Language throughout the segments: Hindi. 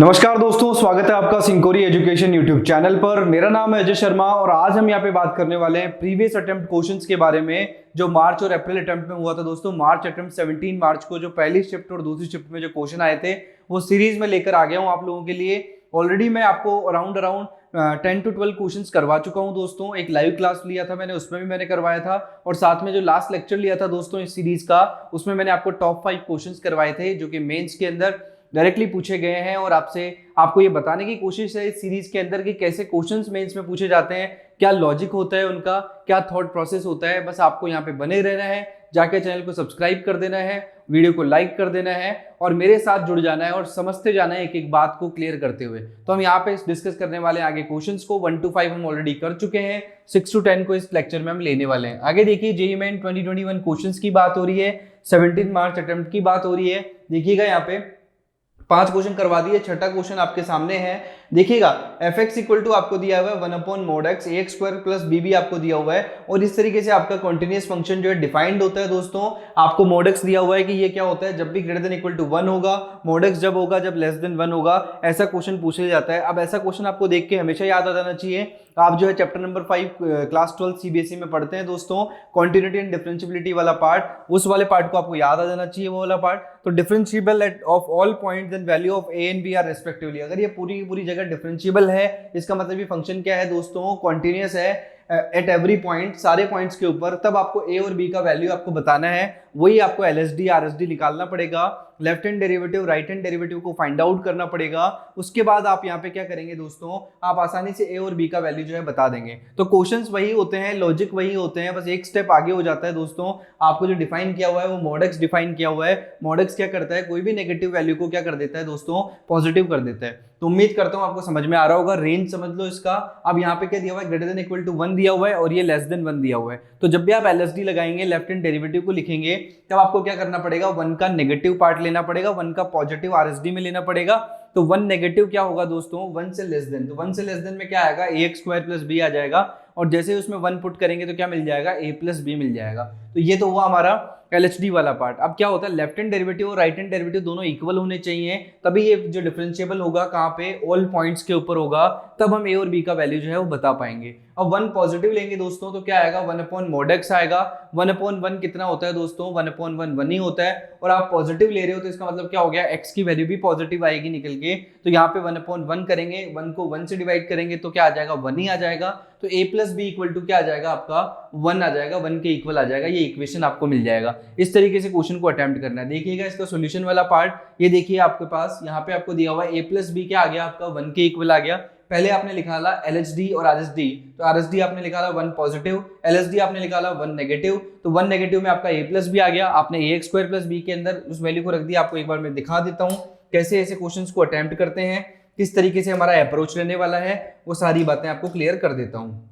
नमस्कार दोस्तों, स्वागत है आपका सिंकोरी एजुकेशन यूट्यूब चैनल पर। मेरा नाम है अजय शर्मा और आज हम यहाँ पे बात करने वाले हैं प्रीवियस अटेम्प्ट क्वेश्चंस के बारे में जो मार्च और अप्रैल अटेम्प्ट में हुआ था। दोस्तों मार्च अटेम्प्ट 17 मार्च को जो पहली शिफ्ट और दूसरी शिफ्ट में जो क्वेश्चन आए थे वो सीरीज में लेकर आ गया हूँ आप लोगों के लिए। ऑलरेडी मैं आपको अराउंड 10 to 12 क्वेश्चंस करवा चुका हूँ दोस्तों। एक लाइव क्लास लिया था मैंने, उसमें भी मैंने करवाया था, और साथ में जो लास्ट लेक्चर लिया था दोस्तों इस सीरीज का, उसमें मैंने आपको टॉप 5 क्वेश्चंस करवाए थे जो कि मेंस के अंदर डायरेक्टली पूछे गए हैं। और आपको ये बताने की कोशिश है इस सीरीज के अंदर कि कैसे क्वेश्चंस मेंस में पूछे जाते हैं, क्या लॉजिक होता है उनका, क्या थॉट प्रोसेस होता है। बस आपको यहाँ पे बने रहना है, जाके चैनल को सब्सक्राइब कर देना है, वीडियो को लाइक कर देना है और मेरे साथ जुड़ जाना है और समझते जाना है एक एक बात को क्लियर करते हुए। तो हम यहाँ पे डिस्कस करने वाले हैं आगे क्वेश्चंस को। 1 to 5 हम ऑलरेडी कर चुके हैं, 6 to 10 को इस लेक्चर में हम लेने वाले हैं। आगे देखिए, जेईई मेन 2021 क्वेश्चंस की बात हो रही है, 17 मार्च अटेम्प्ट की बात हो रही है। देखिएगा यहाँ पे 5 क्वेश्चन करवा दिए, छठा क्वेश्चन आपके सामने है। देखिएगा fx इक्वल टू आपको दिया हुआ है 1/mod x, ax square plus b भी आपको दिया हुआ है। और इस तरीके से आपका कॉन्टिन्यूअस फंक्शन जो है डिफाइंड होता है दोस्तों। आपको mod x दिया हुआ है कि ये क्या होता है, जब भी ग्रेटर देन इक्वल टू 1 होगा, mod x जब होगा जब लेस देन 1 होगा, ऐसा क्वेश्चन पूछा जाता है। अब ऐसा क्वेश्चन आपको देख के हमेशा याद आ जाना चाहिए। आप जो है चैप्टर नंबर 5 क्लास 12 सीबीएसई में पढ़ते हैं दोस्तों, कॉन्टिन्यूटी एंड डिफरेंशिएबिलिटी वाला पार्ट, उस वाले पार्ट को आपको याद आ जाना चाहिए, वो वाला पार्ट। तो differentiable at of all points and value of a and b are respectively. अगर ये पूरी की पूरी जगह डिफरेंशिएबल है, इसका मतलब ये फंक्शन क्या है दोस्तों, कॉन्टिन्यूअस है एट एवरी पॉइंट, सारे पॉइंट्स के ऊपर, तब आपको ए और बी का वैल्यू आपको बताना है। वही आपको एलएसडी आरएसडी निकालना पड़ेगा, left hand derivative right hand derivative को फाइंड आउट करना पड़ेगा। उसके बाद आप यहाँ पे क्या करेंगे दोस्तों, आप आसानी से ए और बी का वैल्यू जो है बता देंगे। तो क्वेश्चंस वही होते हैं, लॉजिक वही होते हैं, बस एक स्टेप आगे हो जाता है दोस्तों। आपको जो डिफाइन किया हुआ है वो mod x डिफाइन किया हुआ है। mod x क्या करता है, कोई भी नेगेटिव वैल्यू को क्या कर देता है दोस्तों, पॉजिटिव कर देता है। तो उम्मीद करता हूं आपको समझ में आ रहा होगा। रेंज समझ लो इसका। अब यहाँ पे क्या दिया हुआ है, ग्रेटर देन इक्वल टू 1 दिया हुआ है और ये लेस देन 1 दिया हुआ है। तो जब भी आप एलएसडी लगाएंगे, लेफ्ट हैंड डेरिवेटिव को लिखेंगे, तब आपको क्या करना पड़ेगा, 1 का नेगेटिव पार्ट लेना पड़ेगा, 1 का पॉजिटिव आरएसडी में लेना पड़ेगा। तो 1 नेगेटिव क्या होगा दोस्तों, 1 से लेस देन। तो 1 से लेस देन में क्या आएगा, ax स्क्वायर प्लस b आ जाएगा। और जैसे उसमें 1 पुट करेंगे तो क्या मिल जाएगा, a प्लस b मिल जाएगा। तो ये तो हुआ हमारा एलएचडी वाला पार्ट। अब क्या होता है, लेफ्ट हैंड डेरिवेटिव और राइट हैंड डेरिवेटिव दोनों इक्वल होने चाहिए, तभी ये जो डिफरेंशिएबल होगा कहाँ पे, ऑल पॉइंट्स के ऊपर होगा, तब हम ए और बी का वैल्यू जो है वो बता पाएंगे। अब 1 पॉजिटिव लेंगे दोस्तों तो क्या आएगा, 1/mod x आएगा। 1/1 कितना होता है दोस्तों, 1/1 1 ही होता है। और आप पॉजिटिव ले रहे हो तो इसका मतलब क्या हो गया, x की वैल्यू भी पॉजिटिव आएगी निकल के। तो यहाँ पे 1/1 करेंगे, 1 को 1 से डिवाइड करेंगे तो क्या आ जाएगा, 1 ही आ जाएगा। तो a plus b equal to क्या आ जाएगा, आपका 1 आ जाएगा, 1 के इक्वल आ जाएगा। ये इक्वेशन आपको मिल जाएगा। इस तरीके से क्वेश्चन को अटेम्प्ट करना है। देखिएगा इसका सॉल्यूशन वाला पार्ट, ये देखिए आपके पास यहाँ पे आपको दिया हुआ है a प्लस बी क्या आ गया, आपका 1 के इक्वल आ गया। पहले आपने निकाला एलएचडी और आरएसडी। तो आरएसडी आपने निकाला 1 पॉजिटिव, एलएचडी आपने निकाला 1 नेगेटिव। तो 1 नेगेटिव में आपका a प्लस बी आ गया। आपने ax स्क्वायर प्लस b के अंदर उस वैल्यू को रख दिया। आपको एक बार मैं दिखा देता हूँ कैसे ऐसे क्वेश्चंस को अटेम्प्ट करते हैं, किस तरीके से हमारा अप्रोच रहने वाला है, वो सारी बातें आपको क्लियर कर देता हूँ,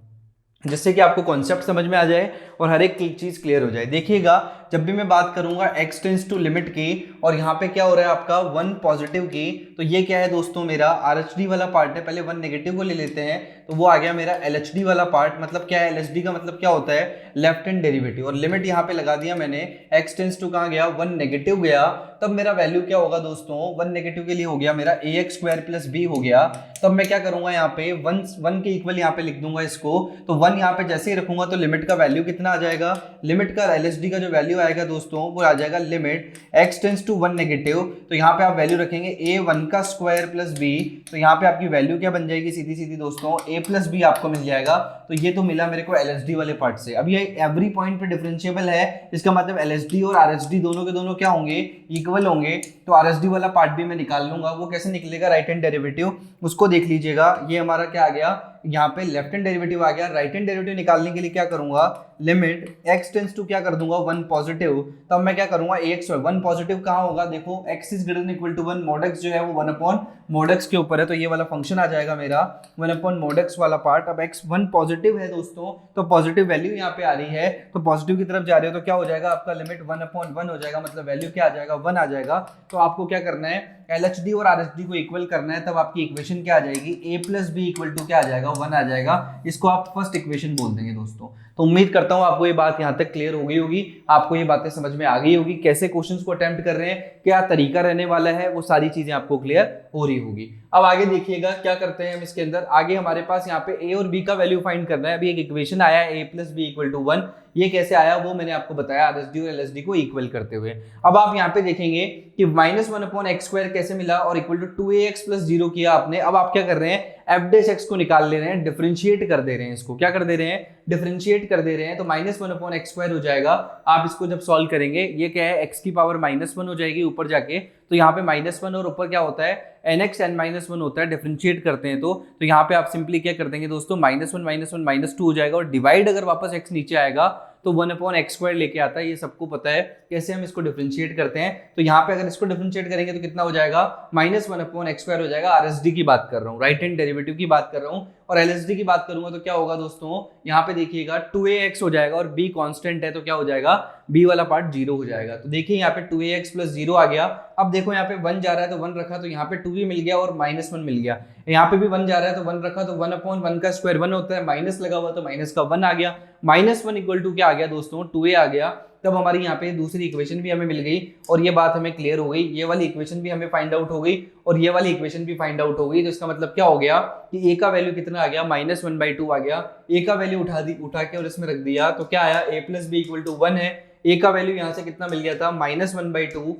जिससे कि आपको कॉन्सेप्ट समझ में आ जाए और हर एक चीज क्लियर हो जाए। देखिएगा जब भी मैं बात करूंगा x टेंड्स टू लिमिट की, और यहाँ पे क्या हो रहा है आपका 1 पॉजिटिव की, तो ये क्या है दोस्तों, मेरा आरएचडी वाला पार्ट है। पहले 1 नेगेटिव को ले लेते हैं, तो वो आ गया मेरा एलएचडी वाला पार्ट। मतलब क्या है, एलएचडी का मतलब क्या होता है, लेफ्ट हैंड डेरिवेटिव। और लिमिट यहाँ पे लगा दिया मैंने, x टेंड्स टू कहाँ गया, 1 नेगेटिव गया, तब मेरा वैल्यू क्या होगा दोस्तों, 1 नेगेटिव के लिए हो गया मेरा ax स्क्वायर प्लस b हो गया। तब मैं क्या करूंगा, यहाँ पे 1 के इक्वल यहाँ पे लिख दूंगा इसको। तो 1 यहाँ पे जैसे ही रखूंगा तो लिमिट का वैल्यू कितना आ जाएगा, लिमिट का एलएचडी का जो वैल्यू आएगा दोस्तों वो आ जाएगा limit x tends to 1 negative. तो यहाँ पे आप वैल्यू रखेंगे a1 का स्क्वायर प्लस b। तो यहाँ पे आपकी वैल्यू क्या बन जाएगी, सीधी सीधी दोस्तों a प्लस b आपको मिल जाएगा। तो ये तो मिला मेरे को एलएचडी वाले पार्ट से। अब ये एवरी पॉइंट पे डिफरेंशिएबल है, इसका मतलब एलएचडी और आरएचडी दोनों के दोनों क्या होंगे, इक्वल होंगे। तो आरएचडी वाला पार्ट भी मैं निकाल लूंगा। वो कैसे निकलेगा, राइट हैंड डेरिवेटिव, उसको देख लीजिएगा। ये हमारा क्या आ गया, यहाँ पे लेफ्ट हैंड डेरिवेटिव आ गया। राइट हैंड डेरिवेटिव निकालने के लिए क्या करूंगा, लिमिट x टेंड्स टू क्या कर दूंगा, 1 पॉजिटिव। तब मैं क्या करूंगा, ax 1 पॉजिटिव कहाँ होगा, देखो x is greater than equal to 1, mod x जो है वो 1/mod x के ऊपर है। तो ये वाला फंक्शन आ जाएगा मेरा 1/mod x वाला पार्ट। अब x 1 पॉजिटिव है दोस्तों, तो पॉजिटिव वैल्यू यहाँ पे आ रही है, तो पॉजिटिव की तरफ जा रहे हो तो क्या हो जाएगा, आपका लिमिट 1/1 हो जाएगा। मतलब वैल्यू क्या आ जाएगा, 1 आ जाएगा। तो आपको क्या करना है, एलएचडी और आरएचडी को इक्वल करना है। तब आपकी इक्वेशन क्या आ जाएगी, a plus b equal to क्या आ जाएगा, 1 आ जाएगा। इसको आप फर्स्ट इक्वेशन बोल देंगे दोस्तों। तो उम्मीद करता हूं आपको ये बात यहाँ तक क्लियर हो गई होगी, आपको ये बातें समझ में आ गई होगी, कैसे क्वेश्चंस को अटेम्प्ट कर रहे हैं, क्या तरीका रहने वाला है, वो सारी चीजें आपको क्लियर हो रही होगी। अब आगे देखिएगा क्या करते हैं हम इसके अंदर। आगे हमारे पास यहाँ पे a और b का वैल्यू फाइंड करना है। अभी एक इक्वेशन आया है a + b = 1, ये कैसे आया वो मैंने आपको बताया आरएसडी और एलएसडी को इक्वल करते हुए। अब आप यहाँ पे देखेंगे कि -1/x² कैसे मिला और इक्वल टू 2ax + 0 किया आपने। अब आप क्या कर रहे हैं, f' को निकाल ले रहे हैं, डिफरेंशिएट कर दे रहे हैं, इसको क्या कर दे रहे हैं, डिफरेंशिएट कर दे रहे हैं। तो -1/x² हो जाएगा। आप इसको जब सॉल्व करेंगे, ये क्या है, x की पावर -1 हो जाएगी ऊपर जाके, तो यहाँ पे -1 और ऊपर क्या होता है, nx n-1 होता है, डिफरेंशिएट करते हैं तो यहाँ पे आप सिंपली क्या कर देंगे दोस्तों, -1 -1 -2 हो जाएगा, और डिवाइड अगर वापस x नीचे आएगा तो 1/x² लेके आता है, ये सबको पता है कैसे हम इसको डिफरेंशिएट करते हैं। तो यहाँ पे अगर इसको डिफरेंशिएट करेंगे तो कितना हो जाएगा, -1/x² हो जाएगा। आरएसडी की बात कर रहा हूँ, राइट हैंड डेरिवेटिव की बात कर रहा हूँ, और एलएसडी की बात करूंगा तो क्या होगा दोस्तों, यहाँ पे देखिएगा 2ax हो जाएगा, और b कांस्टेंट है तो क्या हो जाएगा, b वाला पार्ट 0 हो जाएगा। तो देखिए यहाँ पे 2ax + 0 आ गया। अब देखो यहाँ पे 1 जा रहा है तो 1 रखा तो यहाँ पे 2 भी मिल गया और -1 मिल गया। यहाँ पे भी 1 जा रहा है तो 1 रखा तो 1/1 का स्क्वायर 1 होता है, माइनस लगा हुआ तो माइनस का 1 आ गया। -1 = क्या आ गया दोस्तों, 2a आ गया। तब हमारी यहाँ पे दूसरी इक्वेशन भी हमें मिल गई और ये बात हमें क्लियर हो गई, ये वाली इक्वेशन भी हमें फाइंड आउट हो गई और ये वाली इक्वेशन भी फाइंड आउट हो गई। तो इसका मतलब क्या हो गया कि a का वैल्यू कितना आ गया, -1/2 आ गया। a का वैल्यू उठा के और इसमें रख दिया तो क्या आया, a + b = 1 है। a का वैल्यू यहाँ से कितना मिल गया था, -1/2,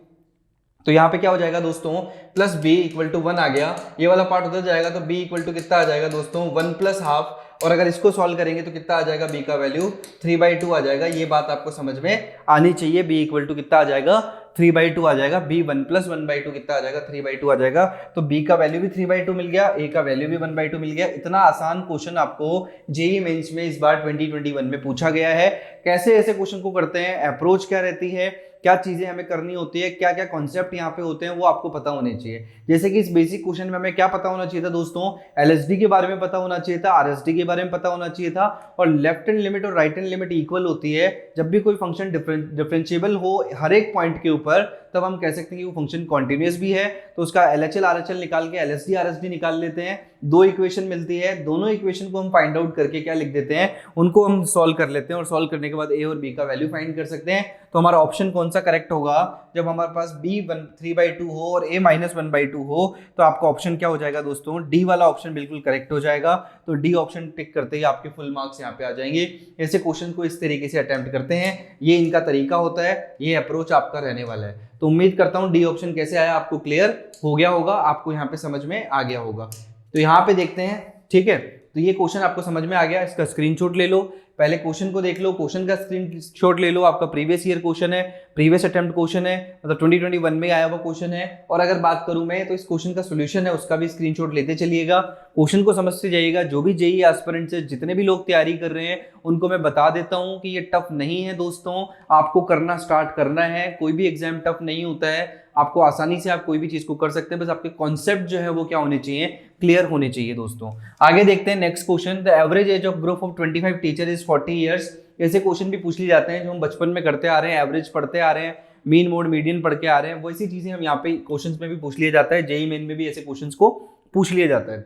तो यहाँ पे क्या हो जाएगा दोस्तों, +b = 1 आ गया। ये वाला पार्ट उधर जाएगा तो b = कितना आ जाएगा दोस्तों, 1 + ½ और अगर इसको सॉल्व करेंगे तो कितना आ जाएगा, b का वैल्यू 3/2 आ जाएगा। ये बात आपको समझ में आनी चाहिए। b = कितना आ जाएगा, 3/2 आ जाएगा। b 1 + 1/2 कितना आ जाएगा, 3/2 आ जाएगा। तो b का वैल्यू भी 3/2 मिल गया, a का वैल्यू भी 1/2 मिल गया। इतना आसान क्वेश्चन आपको जेईई मेंस में इस बार 2021 में पूछा गया है। कैसे ऐसे क्वेश्चन को करते हैं, अप्रोच क्या रहती है, क्या चीजें हमें करनी होती है, क्या क्या कॉन्सेप्ट यहाँ पे होते हैं, वो आपको पता होने चाहिए। जैसे कि इस बेसिक क्वेश्चन में हमें क्या पता होना चाहिए था दोस्तों, एलएसडी के बारे में पता होना चाहिए था, आरएसडी के बारे में पता होना चाहिए था, और लेफ्ट हैंड लिमिट और राइट हैंड लिमिट इक्वल होती है जब भी कोई फंक्शन डिफरेंशिएबल हो हर एक पॉइंट के ऊपर, तब हम कह सकते हैं कि वो फंक्शन कॉन्टिन्यूअस भी है। तो उसका एलएचएल आरएचएल निकाल के एलएसडी आरएसडी निकाल लेते हैं, 2 इक्वेशन मिलती है, दोनों इक्वेशन को हम फाइंड आउट करके क्या लिख देते हैं, उनको हम सॉल्व कर लेते हैं और सॉल्व करने के बाद a और b का वैल्यू फाइंड कर सकते हैं। तो हमारा ऑप्शन कौन सा करेक्ट होगा, जब हमारे पास b 3/2 हो और a -1/2 हो, तो आपका ऑप्शन क्या हो जाएगा दोस्तों, डी वाला ऑप्शन बिल्कुल करेक्ट हो जाएगा। तो डी ऑप्शन टिक करते ही आपके फुल मार्क्स यहाँ पे आ जाएंगे। ऐसे क्वेश्चन को इस तरीके से अटेम्प्ट करते हैं, ये इनका तरीका होता है, ये अप्रोच आपका रहने वाला है। तो उम्मीद करता हूँ डी ऑप्शन कैसे आया आपको क्लियर हो गया होगा, आपको यहाँ पे समझ में आ गया होगा। तो यहाँ पे देखते हैं, ठीक है, तो ये क्वेश्चन आपको समझ में आ गया, इसका स्क्रीनशॉट ले लो, पहले क्वेश्चन को देख लो, क्वेश्चन का स्क्रीनशॉट ले लो। आपका प्रीवियस ईयर क्वेश्चन है, प्रीवियस अटेम्प्ट क्वेश्चन है, मतलब 2021 में आया हुआ क्वेश्चन है। और अगर बात करूं मैं तो इस क्वेश्चन का सॉल्यूशन है, उसका भी स्क्रीनशॉट लेते चलिएगा, क्वेश्चन को समझते जाइएगा। जो भी जेईई एस्पिरेंट्स से जितने भी लोग तैयारी कर रहे हैं उनको मैं बता देता हूं कि ये टफ नहीं है दोस्तों, आपको करना स्टार्ट करना है। कोई भी एग्जाम टफ नहीं होता है, आपको आसानी से आप कोई भी चीज को कर सकते हैं, बस आपके कॉन्सेप्ट जो है वो क्या होने चाहिए, क्लियर होने चाहिए दोस्तों। आगे देखते हैं next question, the average age of group of 25 teacher is 40 years. ऐसे क्वेश्चन भी पूछ लिए जाते हैं जो हम बचपन में करते आ रहे हैं, एवरेज पढ़ते आ रहे हैं, मीन मोड मीडियन पढ़ के आ रहे हैं, वैसी चीजें हम यहाँ पे क्वेश्चंस में भी पूछ लिया जाता है, जेईई मेन में भी ऐसे क्वेश्चंस को पूछ लिया जाता है।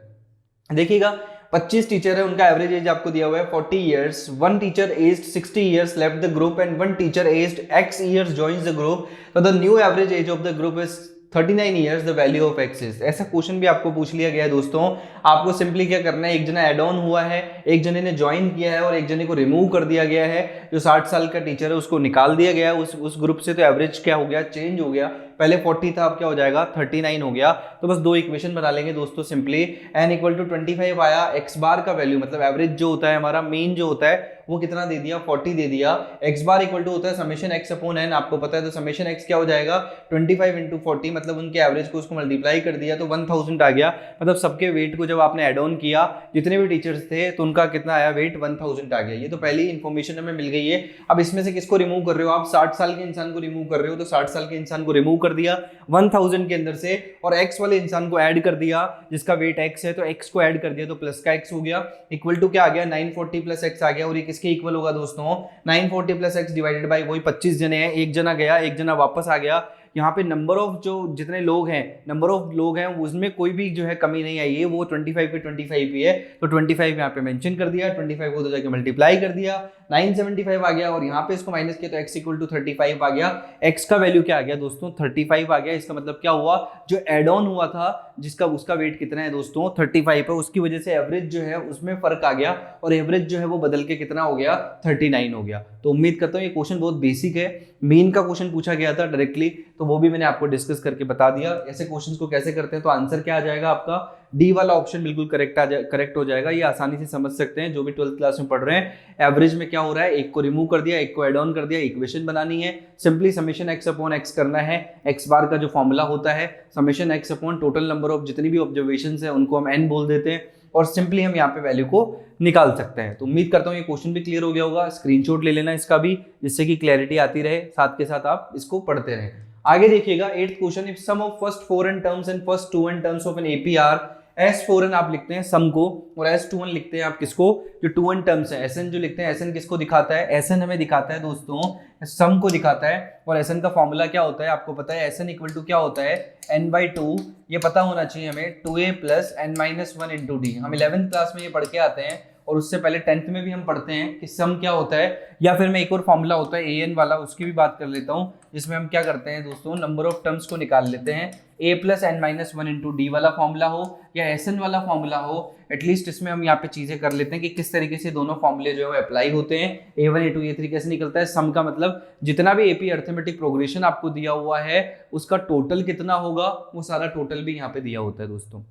देखिएगा 25 टीचर है, उनका एवरेज एज आपको दिया हुआ है 40 years. One teacher aged 60 years left the group and one teacher aged x years joins the group, तो the new average age of the group is 39 years, the value of x is. ऐसा क्वेश्चन भी आपको पूछ लिया गया है दोस्तों। आपको सिंपली क्या करना है, एक जना एड ऑन हुआ है, एक जने ने ज्वाइन किया है और एक जने को रिमूव कर दिया गया है। जो 60 साल का टीचर है उसको निकाल दिया गया है उस ग्रुप से, तो एवरेज क्या हो गया, चेंज हो गया। पहले 40 था, अब क्या हो जाएगा 39 हो गया। तो बस 2 इक्वेशन बना लेंगे दोस्तों सिंपली। n = 25 आया, x बार का वैल्यू मतलब एवरेज जो होता है हमारा मीन जो होता है वो कितना दे दिया, 40 दे दिया। x बार इक्वल टू होता है समेशन x/n, आपको पता है। तो समेशन x क्या हो जाएगा 25 × 40, मतलब उनके एवरेज को उसको मल्टीप्लाई कर दिया तो 1000 आ गया। मतलब सबके वेट को जब आपने एड ऑन किया, जितने भी टीचर्स थे तो उनका कितना आया वेट, 1000 आ गया। ये तो पहली इन्फॉर्मेशन हमें मिल गई है। अब इसमें से किसको रिमूव कर रहे हो आप, 60 साल के इंसान को रिमूव कर रहे हो, तो 60 साल के इंसान को रिमूव कर दिया 1000 के अंदर से, और x वाले इंसान को ऐड कर दिया जिसका वेट x है, तो x को ऐड कर दिया तो प्लस का x हो गया। इक्वल टू क्या आ गया, 940 + x आ गया। और ये किसके इक्वल होगा दोस्तों, 940 + x डिवाइडेड बाई वही 25 जने हैं, एक जना गया एक जना वापस आ गया, यहाँ पे नंबर ऑफ जो जितने लोग हैं उसमें कोई भी जो है कमी नहीं आई है, वो 25 के 25 ही है। तो 25 यहाँ पे मेंशन कर दिया, 25 को तो जाके मल्टीप्लाई कर दिया, 975 आ गया, और यहाँ पे इसको माइनस किया तो x इक्वल टू 35 आ गया। x का वैल्यू क्या आ गया दोस्तों, 35 आ गया। इसका मतलब क्या हुआ, जो एड ऑन हुआ था जिसका उसका वेट कितना है दोस्तों 35 है, उसकी वजह से एवरेज जो है उसमें फर्क आ गया, और एवरेज जो है वो बदल के कितना हो गया 39 हो गया। तो उम्मीद करता हूँ ये क्वेश्चन बहुत बेसिक है, मीन का क्वेश्चन पूछा गया था डायरेक्टली, तो वो भी मैंने आपको डिस्कस करके बता दिया। ऐसे क्वेश्चंस को कैसे करते हैं, तो आंसर क्या आ जाएगा आपका, डी वाला ऑप्शन बिल्कुल करेक्ट हो जाएगा। ये आसानी से समझ सकते हैं जो भी 12th क्लास में पढ़ रहे हैं। एवरेज में क्या हो रहा है, एक को रिमूव कर दिया, एक को एड ऑन कर दिया, इक्वेशन बनानी है, simply summation x upon x करना है। x बार का जो फॉर्मूला होता है summation x upon total number of जितनी भी ऑब्जर्वेशंस है उनको हम n बोल देते हैं, और सिंपली हम यहाँ पे वैल्यू को निकाल सकते हैं। तो उम्मीद करता हूँ ये क्वेश्चन भी क्लियर हो गया होगा। स्क्रीनशॉट ले लेना इसका भी, जिससे कि क्लैरिटी आती रहे, साथ के साथ आप इसको पढ़ते रहें। आगे देखिएगा 8th question, if sum of first 4 n terms and first 2 n terms of an APR S4n आप लिखते हैं सम को, और S2n लिखते हैं आप किसको, जो 2n टर्म्स है। Sn जो लिखते हैं, Sn किसको दिखाता है, Sn हमें दिखाता है दोस्तों सम को दिखाता है, और Sn का फॉर्मूला क्या होता है आपको पता है, Sn इक्वल टू क्या होता है n/2, ये पता होना चाहिए हमें, 2a plus n-1 into D. हम 11th क्लास में ये पढ़ के आते हैं, और उससे पहले 10th में भी हम पढ़ते हैं कि सम क्या होता है, या फिर मैं एक और फॉर्मूला होता है an वाला, उसकी भी बात कर लेता हूँ, जिसमें हम क्या करते हैं दोस्तों, नंबर ऑफ टर्म्स को निकाल लेते हैं। a plus n-1 into d वाला फॉर्मूला हो या Sn वाला फॉर्मूला हो, एटलीस्ट इसमें हम यहाँ पे चीजें कर लेते हैं कि किस तरीके से दोनों फॉर्मूले जो है अप्लाई होते हैं। a1 a2 a3 कैसे निकलता है, सम का मतलब जितना भी AP अर्थमेटिक प्रोग्रेशन आपको दिया हुआ है उसका टोटल कितना होगा, वो सारा टोटल भी यहाँ पे दिया होता है दोस्तों,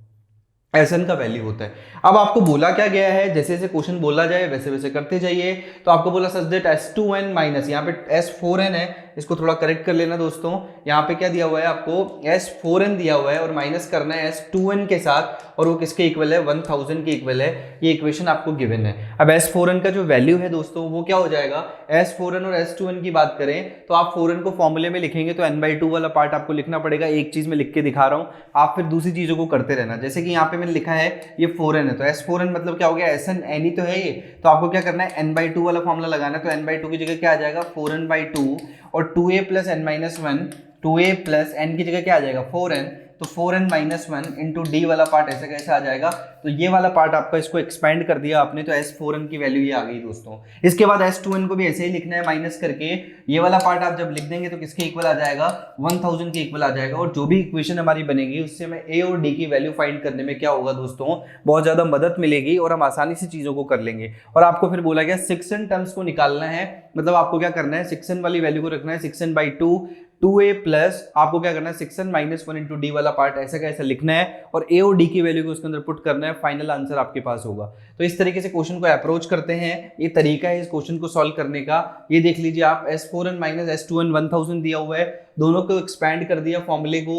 Sn का वैल्यू होता है। अब आपको बोला क्या गया है, जैसे जैसे क्वेश्चन बोला जाए वैसे वैसे करते जाइए। तो आपको बोला सच दैट S2n माइनस, यहाँ पे S4n है, इसको थोड़ा करेक्ट कर लेना दोस्तों। यहाँ पे क्या दिया हुआ है आपको, S4n दिया हुआ है, और माइनस करना है S2n के साथ, और वो किसके इक्वल है, 1000 के इक्वल है। ये इक्वेशन आपको गिवन है। अब S4n का जो वैल्यू है दोस्तों वो क्या हो जाएगा, S4n और S2n की बात करें तो आप 4n को फॉर्मूले में लिखेंगे तो n/2 वाला पार्ट आपको लिखना पड़ेगा। एक चीज में लिख के दिखा रहा हूँ, आप फिर दूसरी चीजों को करते रहना। जैसे कि यहाँ पे मैंने लिखा है ये 4n है, तो S4n मतलब क्या हो गया, Sn n ही तो है ये, तो आपको क्या करना है n/2 वाला फॉर्मूला लगाना है। तो n/2 की जगह क्या आ जाएगा 4n/2, और 2a plus n-1, 2a plus n की जगह क्या आ जाएगा 4n, तो 4n-1 इंटू डी वाला पार्ट ऐसे कैसे आ जाएगा। तो ये वाला पार्ट आपका, इसको एक्सपेंड कर दिया आपने, तो S4n की वैल्यू ये आ गई दोस्तों। इसके बाद S2n को भी ऐसे ही लिखना है माइनस करके, ये वाला पार्ट आप जब लिख देंगे तो किसके इक्वल आ जाएगा, 1000 के इक्वल आ जाएगा। और जो भी इक्वेशन हमारी बनेगी उससे हमें a और d की वैल्यू फाइंड करने में क्या होगा दोस्तों, बहुत ज्यादा मदद मिलेगी, और हम आसानी से चीजों को कर लेंगे। और आपको फिर बोला गया 6n टर्म्स को निकालना है, मतलब आपको क्या करना है, 6n वाली वैल्यू को रखना है 6n/2, 2a प्लस आपको क्या करना है 6n-1 इंटू डी वाला पार्ट ऐसा कैसा लिखना है, और a और d की वैल्यू को उसके अंदर पुट करना है, फाइनल आंसर आपके पास होगा। तो इस तरीके से क्वेश्चन को अप्रोच करते हैं, ये तरीका है इस क्वेश्चन को सॉल्व करने का। ये देख लीजिए आप, S4n माइनस S2n 1000 दिया हुआ है, दोनों को एक्सपैंड कर दिया फॉर्मूले को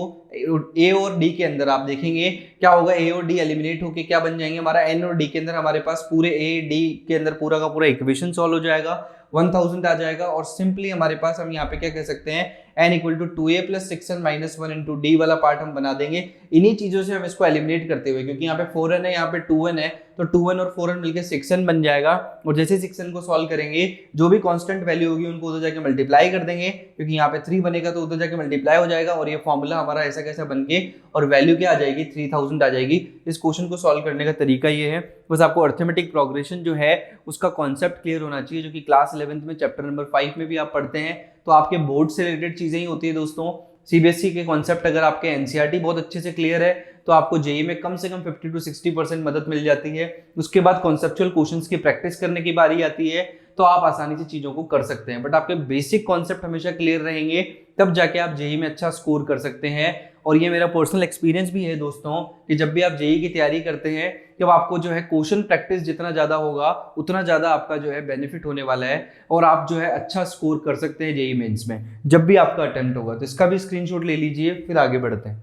a और d के अंदर। आप देखेंगे क्या होगा, a और d एलिमिनेट होके क्या बन जाएंगे, हमारा n और d के अंदर हमारे पास पूरे a d के अंदर पूरा का पूरा इक्वेशन सॉल्व हो जाएगा, 1000 आ जाएगा। और सिंपली हमारे पास हम यहाँ पे क्या कह सकते हैं, n equal to 2a plus 6n-1 into d वाला पार्ट हम बना देंगे। इन्हीं चीजों से हम इसको एलिमिनेट करते हुए, क्योंकि यहाँ पे 4n है, यहाँ पे 2n है, तो 2n और 4n मिलकर 6n बन जाएगा। और जैसे 6n को सॉल्व करेंगे, जो भी कांस्टेंट वैल्यू होगी उनको उधर जाके मल्टीप्लाई कर देंगे, क्योंकि यहाँ पे 3 बनेगा तो उधर जाके मल्टीप्लाई हो जाएगा, और ये फॉर्मूला हमारा ऐसा कैसा बन के, और वैल्यू क्या आ जाएगी 3000 आ जाएगी। इस क्वेश्चन को सॉल्व करने का तरीका ये है, बस आपको अर्थमेटिक प्रोग्रेशन जो है उसका कॉन्सेप्ट क्लियर होना चाहिए, जो कि क्लास 11th में चैप्टर नंबर 5 में भी आप पढ़ते हैं। तो आपके बोर्ड से रिलेटेड चीजें ही होती है दोस्तों। सीबीएसई के कॉन्सेप्ट अगर आपके एनसीईआरटी बहुत अच्छे से क्लियर है तो आपको जेई में कम से कम 50 to 60% मदद मिल जाती है। उसके बाद कॉन्सेप्चुअल क्वेश्चंस की प्रैक्टिस करने की बारी आती है, तो आप आसानी से चीजों को कर सकते हैं। बट आपके बेसिक कॉन्सेप्ट हमेशा क्लियर रहेंगे, तब जाके आप जेई में अच्छा स्कोर कर सकते हैं। और ये मेरा पर्सनल एक्सपीरियंस भी है दोस्तों, कि जब भी आप जेई की तैयारी करते हैं, जब आपको जो है क्वेश्चन प्रैक्टिस जितना ज़्यादा होगा उतना ज़्यादा आपका जो है बेनिफिट होने वाला है, और आप जो है अच्छा स्कोर कर सकते हैं जेई मेंस में जब भी आपका अटेम्प्ट होगा। तो इसका भी स्क्रीनशॉट ले लीजिए, फिर आगे बढ़ते हैं।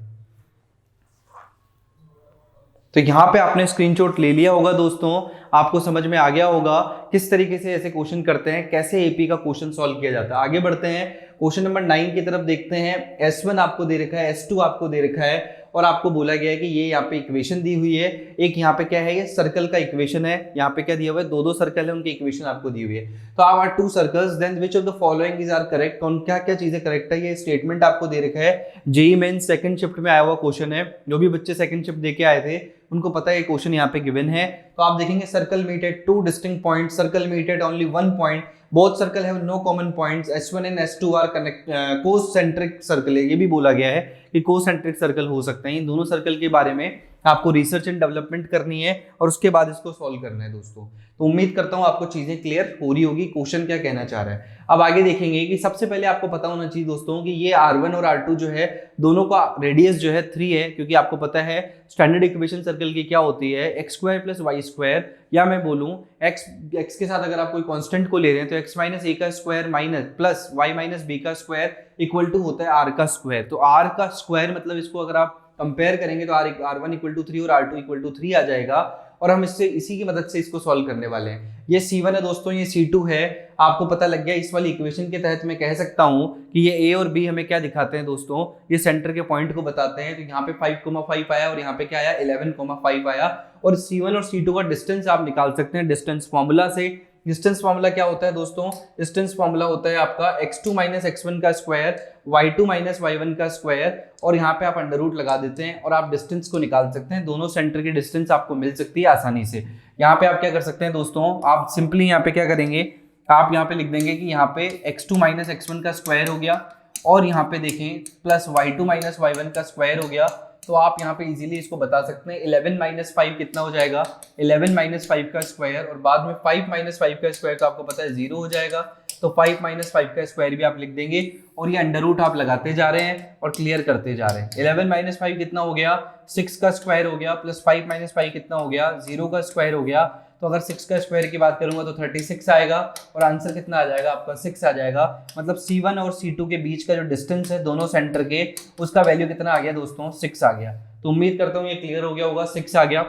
तो यहाँ पे आपने स्क्रीनशॉट ले लिया होगा दोस्तों, आपको समझ में आ गया होगा किस तरीके से ऐसे क्वेश्चन करते हैं, कैसे एपी का क्वेश्चन सॉल्व किया जाता है। आगे बढ़ते हैं, क्वेश्चन नंबर 9 की तरफ देखते हैं। S1 आपको दे रखा है, S2 आपको दे रखा है, और आपको बोला गया है कि ये यहाँ पे इक्वेशन दी हुई है, एक यहाँ पे क्या है, ये सर्कल का इक्वेशन है, यहाँ पे क्या दिया हुआ है, दो सर्कल है, उनकी इक्वेशन आपको दी हुई है। तो are two circles, then which of the following is are correct, कौन क्या क्या चीजें करेक्ट है, ये स्टेटमेंट आपको दे रखा है। जेईई मेंस सेकंड शिफ्ट में आया हुआ क्वेश्चन है, जो भी बच्चे सेकंड शिफ्ट देके आए थे उनको पता है ये क्वेश्चन यहाँ पे गिवन है। तो आप देखेंगे circle meet at two distinct point, circle meet at only one point, both circle have no common points, S1 and S2 are connect, concentric circle है, ये भी बोला गया है कि कोसेंट्रिक सर्कल हो सकते हैं। इन दोनों सर्कल के बारे में आपको रिसर्च एंड डेवलपमेंट करनी है और उसके बाद इसको सॉल्व करना है दोस्तों। तो उम्मीद करता हूं आपको चीजें क्लियर हो रही होगी, क्वेश्चन क्या कहना चाह रहा है। अब आगे देखेंगे कि सबसे पहले आपको पता होना चाहिए दोस्तों कि ये R1 और R2 जो है दोनों का रेडियस जो है 3 है, क्योंकि आपको पता है स्टैंडर्ड इक्वेशन सर्कल की क्या होती है, x² + y², या मैं बोलूं x के साथ अगर आप कोई कांस्टेंट को ले रहे हैं तो x - a का square minus plus y - b का स्क्वायर इक्वल टू होता है r का स्क्वायर। तो r का स्क्वायर मतलब इसको अगर आप कंपेयर करेंगे तो R1 = 3 और R2 = 3 आ जाएगा, और हम इससे इसी की मदद से इसको सॉल्व करने वाले हैं। ये C1 है दोस्तों, ये C2 है, आपको पता लग गया। इस वाली इक्वेशन के तहत मैं कह सकता हूं कि ये A और B हमें क्या दिखाते हैं दोस्तों, ये सेंटर के पॉइंट को बताते हैं। तो यहाँ पे 5,5 आया और यहाँ पे क्या आया 11,5 आया, और C1 और C2 का डिस्टेंस आप निकाल सकते हैं डिस्टेंस फॉर्मूला से। डिस्टेंस फॉर्मूला क्या होता है दोस्तों, डिस्टेंस फॉर्मूला होता है आपका x2 - x1 का स्क्वायर, y2 - y1 का स्क्वायर, और यहाँ पे आप अंडर रूट लगा देते हैं और आप डिस्टेंस को निकाल सकते हैं। दोनों सेंटर की डिस्टेंस आपको मिल सकती है आसानी से। यहाँ पे आप क्या कर सकते हैं दोस्तों, आप सिंपली यहाँ पे क्या करेंगे, आप यहाँ पे लिख देंगे कि यहाँ पे x2 - x1 का स्क्वायर हो गया, और यहाँ पे देखें प्लस y2 - y1 का स्क्वायर हो गया। तो आप यहाँ पे इजीली इसको बता सकते हैं 11 - 5 कितना हो जाएगा, 11 - 5 का स्क्वायर, और बाद में 5 - 5 का स्क्वायर तो आपको पता है 0 हो जाएगा। तो 5 - 5 का स्क्वायर भी आप लिख देंगे, और ये अंडर रूट आप लगाते जा रहे हैं और क्लियर करते जा रहे हैं। 11 - 5 कितना हो गया, 6 का स्क्वायर हो गया, प्लस 5 - 5 कितना हो गया, 0 का स्क्वायर हो गया। तो अगर 6 का स्क्वायर की बात करूंगा तो 36 आएगा, और आंसर कितना आ जाएगा आपका 6 आ जाएगा। मतलब C1 और C2 के बीच का जो डिस्टेंस है दोनों सेंटर के, उसका वैल्यू कितना आ गया दोस्तों, 6 आ गया। तो उम्मीद करता हूं ये क्लियर हो गया होगा, 6 आ गया।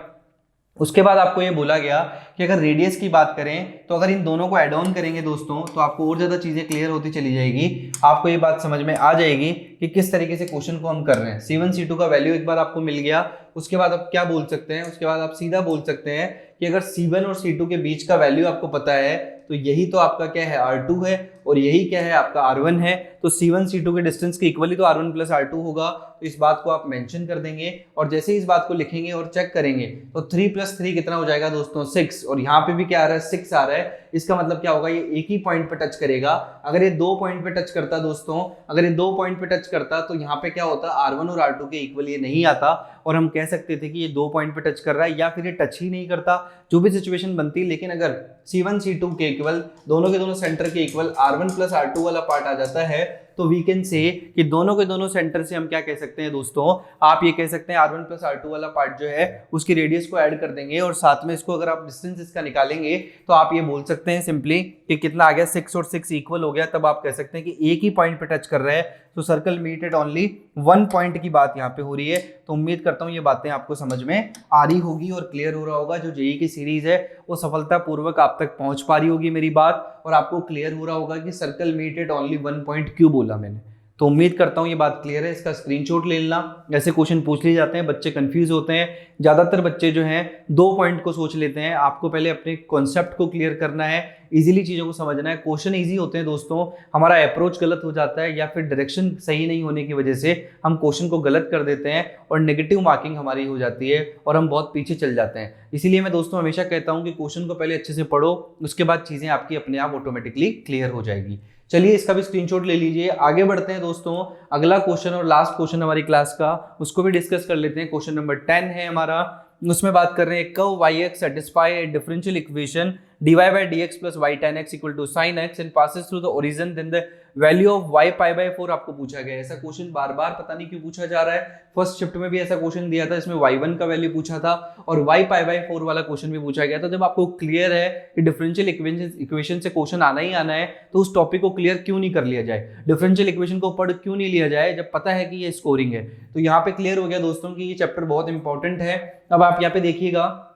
उसके बाद आपको ये बोला गया कि अगर रेडियस की बात करें तो अगर इन दोनों को ऐड ऑन करेंगे दोस्तों तो आपको और ज्यादा चीजें क्लियर होती चली जाएगी, आपको ये बात समझ में आ जाएगी कि किस तरीके से क्वेश्चन को हम कर रहे हैं। C1 C2 का वैल्यू एक बार आपको मिल गया, उसके बाद आप क्या बोल सकते हैं, उसके बाद आप सीधा बोल सकते हैं कि अगर C1 और C2 के बीच का वैल्यू आपको पता है तो यही तो आपका क्या है R2 है, और यही क्या है आपका R1 है। तो C1 C2 के डिस्टेंस के इक्वली तो R1 + R2 होगा, तो इस बात को आप मेंशन कर देंगे, और जैसे ही इस बात को लिखेंगे और चेक करेंगे तो 3 + 3 कितना हो जाएगा दोस्तों, 6, और यहाँ पे भी क्या आ रहा है 6 आ रहा है। इसका मतलब क्या होगा, ये एक ही पॉइंट पे टच करेगा। अगर ये 2 पॉइंट पे टच करता दोस्तों, अगर ये 2 पॉइंट पे टच करता तो यहाँ पे क्या होता, R1 और R2 के इक्वल ये नहीं आता, और हम कह सकते थे कि ये 2 पॉइंट पे टच कर रहा है, या फिर ये टच ही नहीं करता, जो भी सिचुएशन बनती। लेकिन अगर C1 C2 के इक्वल, दोनों के दोनों सेंटर के इक्वल R1 + R2 वाला पार्ट आ जाता है, तो वी कैन से कि दोनों के दोनों सेंटर से हम क्या कह सकते हैं दोस्तों, आप ये कह सकते हैं R1 + R2 वाला पार्ट जो है उसकी रेडियस को ऐड कर देंगे, और साथ में इसको अगर आप डिस्टेंस इसका निकालेंगे तो आप ये बोल सकते हैं सिंपली कि कितना आ गया, 6 और 6 इक्वल हो गया। तब आप कह सकते हैं कि एक ही पॉइंट पे टच कर रहा है, तो circle meet at only 1 point की बात यहाँ पे हो रही है। तो उम्मीद करता हूँ ये बातें आपको समझ में आ रही होगी और क्लियर हो रहा होगा। जो जेईई की सीरीज है वो सफलतापूर्वक आप तक पहुंच पा रही होगी मेरी बात, और आपको क्लियर हो रहा होगा कि circle meet at only 1 point क्यों बोला मैंने। तो उम्मीद करता हूँ ये बात क्लियर है। इसका स्क्रीनशॉट ले लेना, ऐसे क्वेश्चन पूछ लिए जाते हैं, बच्चे कंफ्यूज होते हैं। ज़्यादातर बच्चे जो हैं 2 पॉइंट को सोच लेते हैं। आपको पहले अपने कॉन्सेप्ट को क्लियर करना है, इजीली चीज़ों को समझना है। क्वेश्चन इजी होते हैं दोस्तों, हमारा अप्रोच गलत हो जाता है या फिर डायरेक्शन सही नहीं होने की वजह से हम क्वेश्चन को गलत कर देते हैं और नेगेटिव मार्किंग हमारी हो जाती है और हम बहुत पीछे चल जाते हैं। इसीलिए मैं दोस्तों हमेशा कहता हूँ कि क्वेश्चन को पहले अच्छे से पढ़ो, उसके बाद चीज़ें आपकी अपने आप ऑटोमेटिकली क्लियर हो जाएगी। चलिए इसका भी स्क्रीनशॉट ले लीजिए। आगे बढ़ते हैं दोस्तों, अगला क्वेश्चन और लास्ट क्वेश्चन हमारी क्लास का, उसको भी डिस्कस कर लेते हैं। क्वेश्चन नंबर 10 है हमारा, उसमें बात कर रहे हैं curve yx satisfy a differential equation dy by dx plus y tan x equal to sin x and passes through the origin, then the value of y π/4 आपको पूछा गया है। ऐसा क्वेश्चन बार बार पता नहीं क्यों पूछा जा रहा है। फर्स्ट शिफ्ट में भी ऐसा क्वेश्चन दिया था, इसमें y1 का वैल्यू पूछा था और y π/4 वाला क्वेश्चन भी पूछा गया था। जब आपको क्लियर है कि डिफरेंशियल इक्वेशन से क्वेश्चन आना ही आना है, तो उस टॉपिक को क्लियर क्यों नहीं कर लिया जाए, डिफरेंशियल इक्वेशन को पढ़ क्यों नहीं लिया जाए जब पता है कि ये स्कोरिंग है। तो यहाँ पे क्लियर हो गया दोस्तों कि ये चैप्टर बहुत इंपॉर्टेंट है। अब आप यहाँ पे देखिएगा,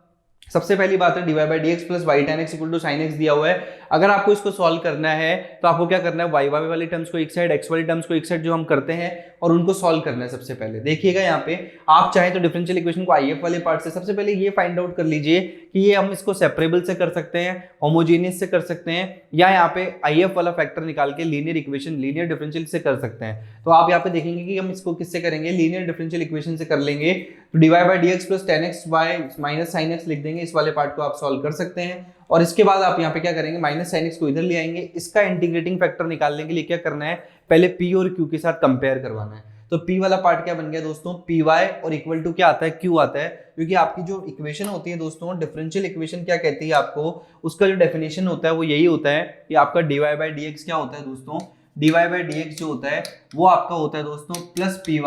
सबसे पहली बात है dy by dx plus y tan x equal to sin x दिया हुआ है। अगर आपको इसको सॉल्व करना है तो आपको क्या करना है, वाई वाली टर्म्स को एक साइड, एक्स वाली टर्म्स को एक साइड जो हम करते हैं और उनको सॉल्व करना है। सबसे पहले देखिएगा यहाँ पे आप चाहे तो डिफरेंशियल इक्वेशन को आईएफ वाले पार्ट से सबसे पहले ये फाइंड आउट कर लीजिए कि ये हम इसको सेपरेबल से कर सकते हैं, होमोजेनियस से कर सकते हैं, या यहाँ पे आईएफ वाला फैक्टर निकाल के लीनियर इक्वेशन, लीनियर डिफरेंशियल से कर सकते हैं। तो आप यहाँ पे देखेंगे कि हम इसको किससे करेंगे, लीनियर डिफरेंशियल इक्वेशन से कर लेंगे। तो dy by D x plus ten x by minus sine x लिख देंगे, इस वाले पार्ट को आप सॉल्व कर सकते हैं। और इसके बाद आप यहाँ पे क्या करेंगे, माइनस साइन एक्स को इधर ले आएंगे, इसका इंटीग्रेटिंग फैक्टर निकालने के लिए क्या करना है, पहले p और q के साथ कंपेयर करवाना है। तो p वाला पार्ट क्या बन गया दोस्तों, py और इक्वल टू क्या आता है, q आता है, क्योंकि आपकी जो इक्वेशन होती है दोस्तों, डिफरेंशियल इक्वेशन क्या कहती है आपको, उसका जो डेफिनेशन होता है वो यही होता है कि आपका dy बाई डी एक्स क्या होता है दोस्तों, dy बाई डी एक्स जो होता है वो आपका होता है दोस्तों प्लस py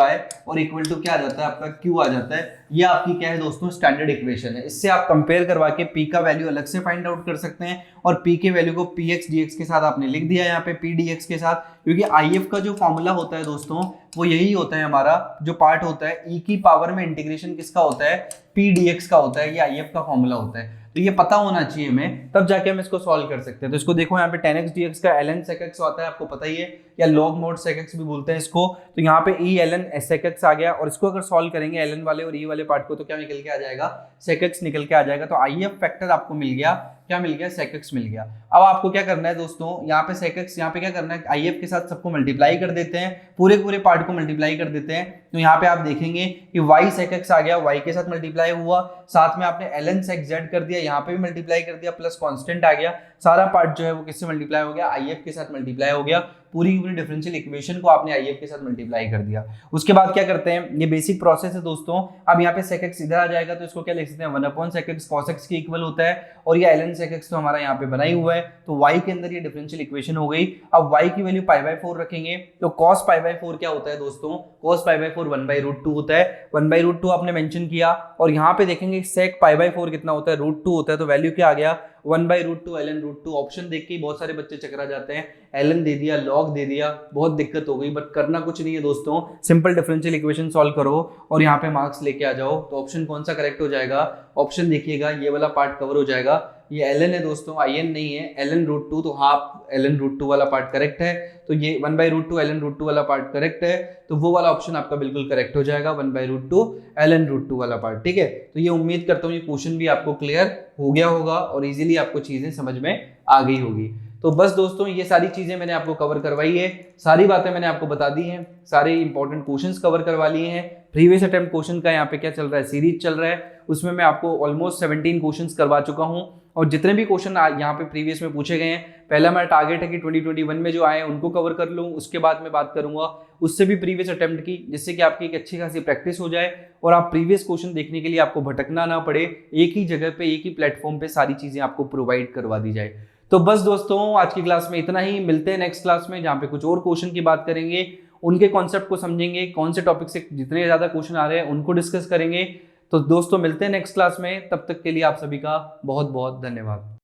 और इक्वल टू क्या आ जाता है, आपका q आ जाता है। ये आपकी क्या है दोस्तों, स्टैंडर्ड इक्वेशन है। इससे आप कंपेयर करवा के p का वैल्यू अलग से फाइंड आउट कर सकते हैं और p के वैल्यू को px dx के साथ आपने लिख दिया यहाँ पे p dx के साथ, क्योंकि IF का जो फॉर्मूला होता है दोस्तों वो यही होता है, हमारा जो पार्ट होता है e की पावर में इंटीग्रेशन किसका होता है, p dx का होता है, ये IF का फॉर्मूला होता है। तो ये पता होना चाहिए हमें, तब जाके हम इसको सॉल्व कर सकते हैं। तो इसको देखो यहाँ पे tan x dx का ln sec x आता है, आपको पता ही है, या log mod sec x भी बोलते हैं इसको। तो यहाँ पे e ln sec x आ गया और इसको अगर सॉल्व करेंगे ln वाले और e वाले पार्ट को तो क्या निकल के आ जाएगा, sec x निकल के आ जाएगा। तो IF फैक्टर आपको मिल गया, क्या मिल गया, sec x मिल गया। अब आपको क्या करना है दोस्तों, यहाँ पे sec x, यहाँ पे क्या करना है, IF के साथ सबको मल्टीप्लाई कर देते हैं, पूरे पार्ट को मल्टीप्लाई कर देते हैं। तो यहाँ पे आप देखेंगे कि y sec x आ गया, y के साथ मल्टीप्लाई हुआ, साथ में आपने ln sec z कर दिया, यहाँ पे भी मल्टीप्लाई कर दिया, प्लस कांस्टेंट आ गया, सारा पार्ट जो है वो किससे मल्टीप्लाई हो गया, IF के साथ मल्टीप्लाई हो गया। पूरी डिफरेंशियल इक्वेशन को आपने IF के साथ मल्टीप्लाई कर दिया। उसके बाद क्या करते हैं, ये बेसिक प्रोसेस है दोस्तों। अब यहाँ पे sec x इधर आ जाएगा तो इसको क्या लिख सकते हैं, 1 sec x cos x के इक्वल होता है, और ये ln sec x तो हमारा यहाँ पे बना ही हुआ है। तो y के अंदर ये डिफरेंशियल इक्वेशन हो गई। अब y की वैल्यू पाई बाई 4 रखेंगे, तो cos पाई बाई 4 क्या होता है दोस्तों, cos पाई बाई 4 1/√2 होता है, 1/√2 आपने मेंशन किया। और यहाँ पे देखेंगे sec पाई बाई 4 कितना होता है, √2 होता है। तो वैल्यू क्या आ गया, 1/√2 ln√2। ऑप्शन देख के बहुत सारे बच्चे चकरा जाते हैं, ln दे दिया, log दे दिया, बहुत दिक्कत हो गई। बट करना कुछ नहीं है दोस्तों, सिंपल डिफरेंशियल इक्वेशन सॉल्व करो और यहाँ पे मार्क्स लेके आ जाओ। तो ऑप्शन कौन सा करेक्ट हो जाएगा, ऑप्शन देखिएगा, ये वाला पार्ट कवर हो जाएगा। ये ln है दोस्तों, in नहीं है, ln√2, तो हाफ ln√2 वाला पार्ट करेक्ट है। तो ये 1/√2 ln√2 वाला पार्ट करेक्ट है, तो वो वाला ऑप्शन आपका बिल्कुल करेक्ट हो जाएगा, 1/√2 ln√2 वाला पार्ट। ठीक है, तो ये उम्मीद करता हूँ ये क्वेश्चन भी आपको क्लियर हो गया होगा और इजीली आपको चीजें समझ में आ गई होगी। तो बस दोस्तों ये सारी चीजें मैंने आपको कवर करवाई है, सारी बातें मैंने आपको बता दी हैं, सारे इंपॉर्टेंट क्वेश्चंस कवर करवा लिए हैं। प्रीवियस अटेम्प्ट क्वेश्चन का यहाँ पे क्या चल रहा है, सीरीज चल रहा है, उसमें मैं आपको ऑलमोस्ट 17 क्वेश्चंस करवा चुका हूँ। और जितने भी क्वेश्चन यहाँ पे प्रीवियस में पूछे गए हैं, पहला मेरा टारगेट है कि 2021 में जो आए उनको कवर कर लूँ। उसके बाद मैं बात करूंगा उससे भी प्रीवियस अटेम्प्ट की, जिससे कि आपकी एक अच्छी खासी प्रैक्टिस हो जाए और आप प्रीवियस क्वेश्चन देखने के लिए आपको भटकना ना पड़े, एक ही जगह पे एक ही प्लेटफॉर्म पे सारी चीजें आपको प्रोवाइड करवा दी जाए। तो बस दोस्तों आज की क्लास में इतना ही, मिलते हैं नेक्स्ट क्लास में जहाँ पे कुछ और क्वेश्चन की बात करेंगे, उनके कॉन्सेप्ट को समझेंगे, कौन से टॉपिक से जितने ज्यादा क्वेश्चन आ रहे हैं उनको डिस्कस करेंगे। तो दोस्तों मिलते हैं नेक्स्ट क्लास में, तब तक के लिए आप सभी का बहुत बहुत धन्यवाद।